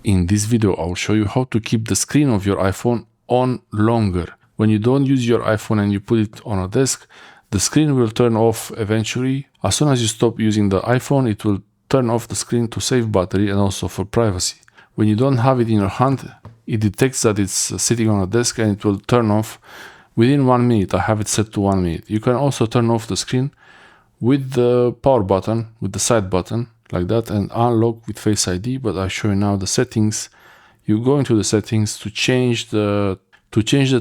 In this video, I'll show you how to keep the screen of your iPhone on longer. When you don't use your iPhone and you put it on a desk, the screen will turn off eventually. As soon as you stop using the iPhone, it will turn off the screen to save battery and also for privacy. When you don't have it in your hand, it detects that it's sitting on a desk and it will turn off within 1 minute. I have it set to 1 minute. You can also turn off the screen with the power button, with the side button, like that, and unlock with Face ID. But I'll show you now the settings. You go into the settings to change the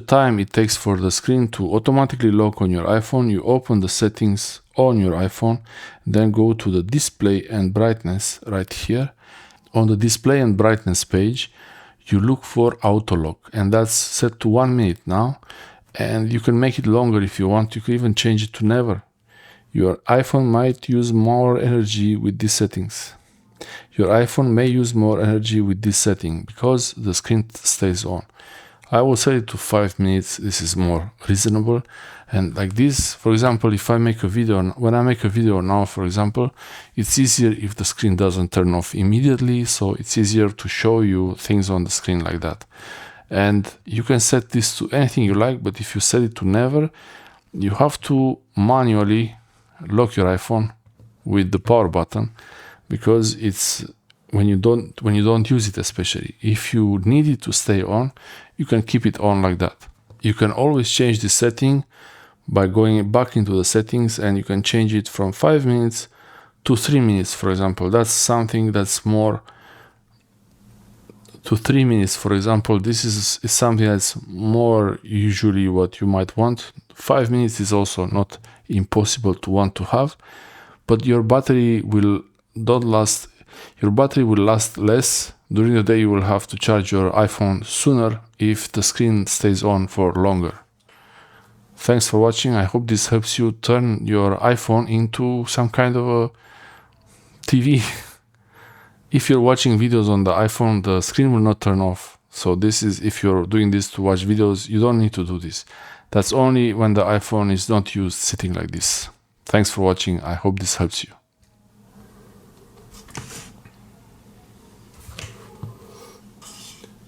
time it takes for the screen to automatically lock on your iPhone. You open the settings on your iPhone, then go to the display and brightness right here. On the display and brightness page, you look for auto lock, and that's set to 1 minute now. And you can make it longer if you want. You can even change it to never. Your iPhone might use more energy with these settings. Your iPhone may use more energy with this setting because the screen stays on. I will set it to 5 minutes. This is more reasonable. And like this, for example, if I make a video, when I make a video now, for example, it's easier if the screen doesn't turn off immediately. So it's easier to show you things on the screen like that. And you can set this to anything you like, but if you set it to never, you have to manually lock your iPhone with the power button, because it's when you don't use it, especially if you need it to stay on, you can keep it on like that. You can always change the setting by going back into the settings, and you can change it from 5 minutes to 3 minutes, for example. That's something that's more to 3 minutes, for example. This is something that's more usually what you might want. 5 minutes is also not impossible to want to have, but your battery will last less. During the day, you will have to charge your iPhone sooner if the screen stays on for longer. Thanks for watching. I hope this helps you turn your iPhone into some kind of a TV. If you're watching videos on the iPhone, the screen will not turn off. So this is, if you're doing this to watch videos, you don't need to do this. That's only when the iPhone is not used sitting like this. Thanks for watching. I hope this helps you.